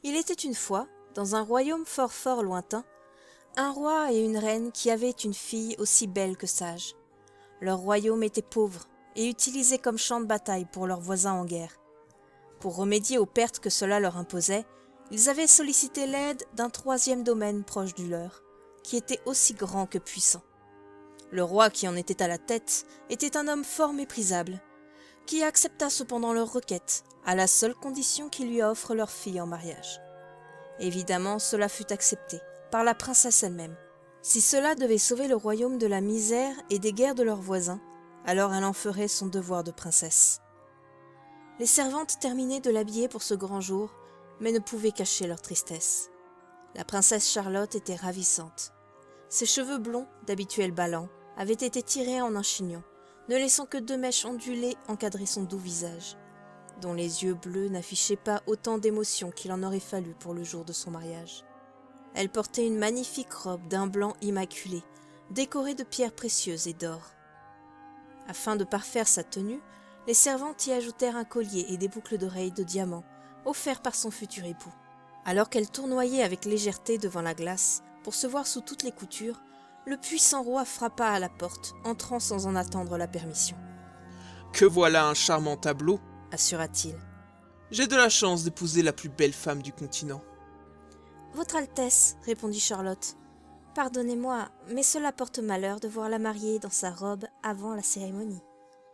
Il était une fois, dans un royaume fort fort lointain, un roi et une reine qui avaient une fille aussi belle que sage. Leur royaume était pauvre et utilisé comme champ de bataille pour leurs voisins en guerre. Pour remédier aux pertes que cela leur imposait, ils avaient sollicité l'aide d'un troisième domaine proche du leur, qui était aussi grand que puissant. Le roi qui en était à la tête était un homme fort méprisable, qui accepta cependant leur requête, à la seule condition qu'ils lui offrent leur fille en mariage. Évidemment, cela fut accepté, par la princesse elle-même. Si cela devait sauver le royaume de la misère et des guerres de leurs voisins, alors elle en ferait son devoir de princesse. Les servantes terminaient de l'habiller pour ce grand jour, mais ne pouvaient cacher leur tristesse. La princesse Charlotte était ravissante. Ses cheveux blonds, d'habituel ballants, avaient été tirés en un chignon, ne laissant que 2 mèches ondulées encadrer son doux visage, dont les yeux bleus n'affichaient pas autant d'émotion qu'il en aurait fallu pour le jour de son mariage. Elle portait une magnifique robe d'un blanc immaculé, décorée de pierres précieuses et d'or. Afin de parfaire sa tenue, les servantes y ajoutèrent un collier et des boucles d'oreilles de diamants, offerts par son futur époux. Alors qu'elle tournoyait avec légèreté devant la glace, pour se voir sous toutes les coutures, le puissant roi frappa à la porte, entrant sans en attendre la permission. « Que voilà un charmant tableau !» assura-t-il. « J'ai de la chance d'épouser la plus belle femme du continent. » « Votre Altesse, répondit Charlotte, pardonnez-moi, mais cela porte malheur de voir la mariée dans sa robe avant la cérémonie. »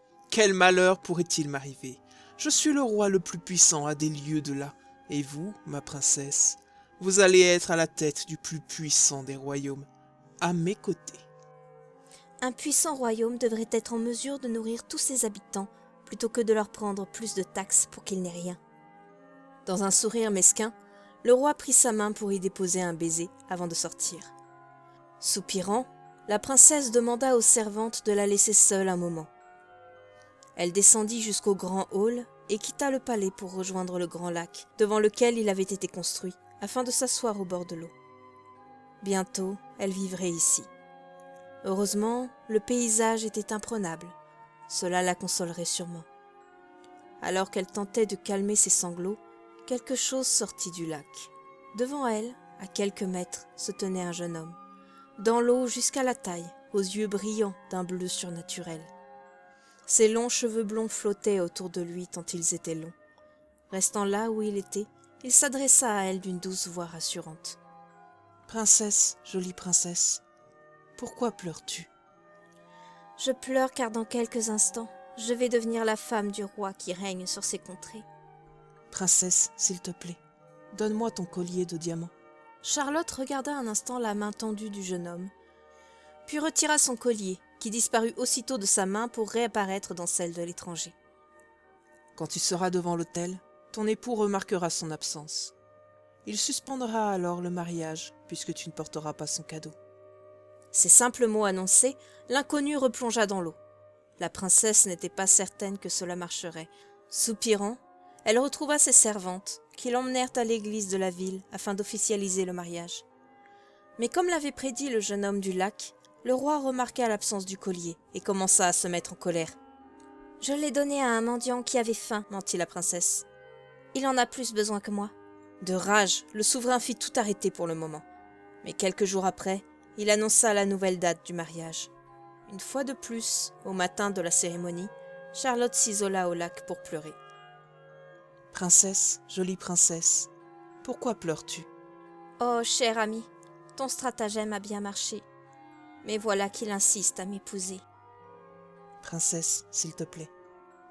« Quel malheur pourrait-il m'arriver? Je suis le roi le plus puissant à des lieues de là, et vous, ma princesse, vous allez être à la tête du plus puissant des royaumes, à mes côtés. » Un puissant royaume devrait être en mesure de nourrir tous ses habitants, plutôt que de leur prendre plus de taxes pour qu'ils n'aient rien. Dans un sourire mesquin, le roi prit sa main pour y déposer un baiser avant de sortir. Soupirant, la princesse demanda aux servantes de la laisser seule un moment. Elle descendit jusqu'au grand hall et quitta le palais pour rejoindre le grand lac, devant lequel il avait été construit, afin de s'asseoir au bord de l'eau. Bientôt, elle vivrait ici. Heureusement, le paysage était imprenable. Cela la consolerait sûrement. Alors qu'elle tentait de calmer ses sanglots, quelque chose sortit du lac. Devant elle, à quelques mètres, se tenait un jeune homme, dans l'eau jusqu'à la taille, aux yeux brillants d'un bleu surnaturel. Ses longs cheveux blonds flottaient autour de lui tant ils étaient longs. Restant là où il était, il s'adressa à elle d'une douce voix rassurante. « Princesse, jolie princesse, pourquoi pleures-tu ? » ?»« Je pleure car dans quelques instants, je vais devenir la femme du roi qui règne sur ces contrées. »« Princesse, s'il te plaît, donne-moi ton collier de diamants. » Charlotte regarda un instant la main tendue du jeune homme, puis retira son collier, qui disparut aussitôt de sa main pour réapparaître dans celle de l'étranger. « Quand tu seras devant l'autel, ton époux remarquera son absence. Il suspendra alors le mariage, puisque tu ne porteras pas son cadeau. » Ces simples mots annoncés, l'inconnu replongea dans l'eau. La princesse n'était pas certaine que cela marcherait. Soupirant, elle retrouva ses servantes, qui l'emmenèrent à l'église de la ville afin d'officialiser le mariage. Mais comme l'avait prédit le jeune homme du lac, le roi remarqua l'absence du collier et commença à se mettre en colère. « Je l'ai donné à un mendiant qui avait faim, mentit la princesse. Il en a plus besoin que moi. » De rage, le souverain fit tout arrêter pour le moment. Mais quelques jours après, il annonça la nouvelle date du mariage. Une fois de plus, au matin de la cérémonie, Charlotte s'isola au lac pour pleurer. « Princesse, jolie princesse, pourquoi pleures-tu ? » ?»« Oh, cher ami, ton stratagème a bien marché. Mais voilà qu'il insiste à m'épouser. » »« Princesse, s'il te plaît,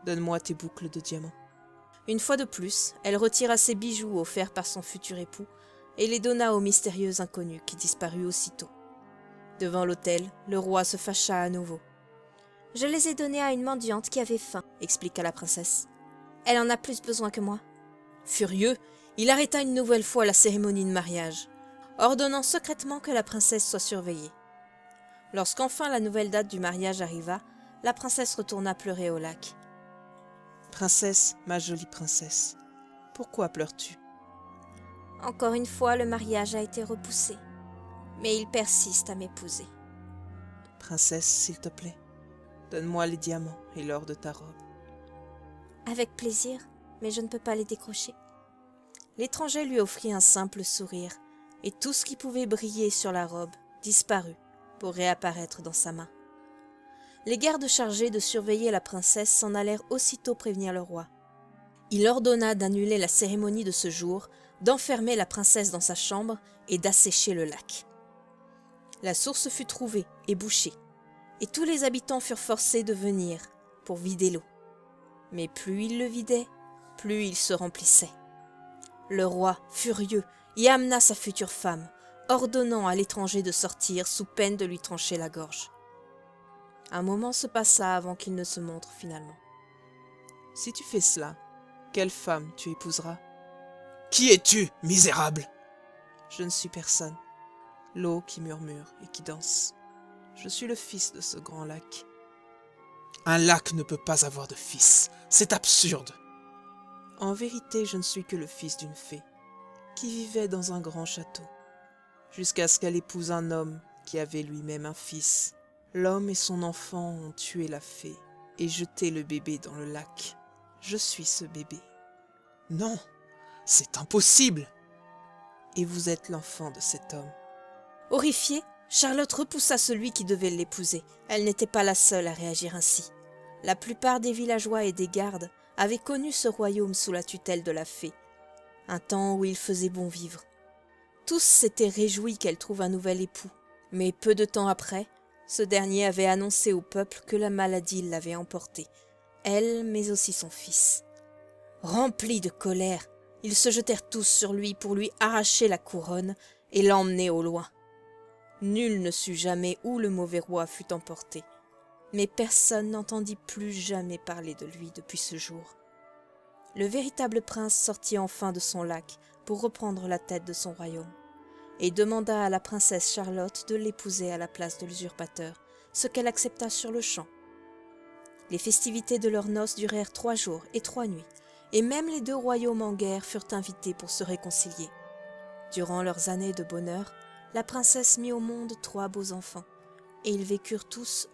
donne-moi tes boucles de diamants. » Une fois de plus, elle retira ses bijoux offerts par son futur époux et les donna au mystérieux inconnu qui disparut aussitôt. Devant l'autel, le roi se fâcha à nouveau. « Je les ai donnés à une mendiante qui avait faim, » expliqua la princesse. « Elle en a plus besoin que moi. » Furieux, il arrêta une nouvelle fois la cérémonie de mariage, ordonnant secrètement que la princesse soit surveillée. Lorsqu'enfin la nouvelle date du mariage arriva, la princesse retourna pleurer au lac. « Princesse, ma jolie princesse, pourquoi pleures-tu ? » ?»« Encore une fois, le mariage a été repoussé, mais il persiste à m'épouser. » »« Princesse, s'il te plaît, donne-moi les diamants et l'or de ta robe. » »« Avec plaisir, mais je ne peux pas les décrocher. » l'étranger lui offrit un simple sourire, et tout ce qui pouvait briller sur la robe disparut pour réapparaître dans sa main. Les gardes chargés de surveiller la princesse s'en allèrent aussitôt prévenir le roi. Il ordonna d'annuler la cérémonie de ce jour, d'enfermer la princesse dans sa chambre et d'assécher le lac. La source fut trouvée et bouchée, et tous les habitants furent forcés de venir pour vider l'eau. Mais plus ils le vidaient, plus il se remplissait. Le roi, furieux, y amena sa future femme, ordonnant à l'étranger de sortir sous peine de lui trancher la gorge. Un moment se passa avant qu'il ne se montre finalement. « Si tu fais cela, quelle femme tu épouseras ?»« Qui es-tu, misérable ?» ?»« Je ne suis personne. L'eau qui murmure et qui danse. Je suis le fils de ce grand lac. »« Un lac ne peut pas avoir de fils. C'est absurde. » »« En vérité, je ne suis que le fils d'une fée, qui vivait dans un grand château, jusqu'à ce qu'elle épouse un homme qui avait lui-même un fils. L'homme et son enfant ont tué la fée et jeté le bébé dans le lac. Je suis ce bébé. »« Non, c'est impossible. » »« Et vous êtes l'enfant de cet homme. » Horrifiée, Charlotte repoussa celui qui devait l'épouser. Elle n'était pas la seule à réagir ainsi. La plupart des villageois et des gardes avaient connu ce royaume sous la tutelle de la fée, un temps où il faisait bon vivre. Tous s'étaient réjouis qu'elle trouve un nouvel époux, mais peu de temps après, ce dernier avait annoncé au peuple que la maladie l'avait emportée, elle mais aussi son fils. Remplis de colère, ils se jetèrent tous sur lui pour lui arracher la couronne et l'emmener au loin. Nul ne sut jamais où le mauvais roi fut emporté, mais personne n'entendit plus jamais parler de lui depuis ce jour. Le véritable prince sortit enfin de son lac pour reprendre la tête de son royaume, et demanda à la princesse Charlotte de l'épouser à la place de l'usurpateur, ce qu'elle accepta sur-le-champ. Les festivités de leurs noces durèrent 3 jours et 3 nuits, et même les 2 royaumes en guerre furent invités pour se réconcilier. Durant leurs années de bonheur, la princesse mit au monde 3 beaux enfants, et ils vécurent tous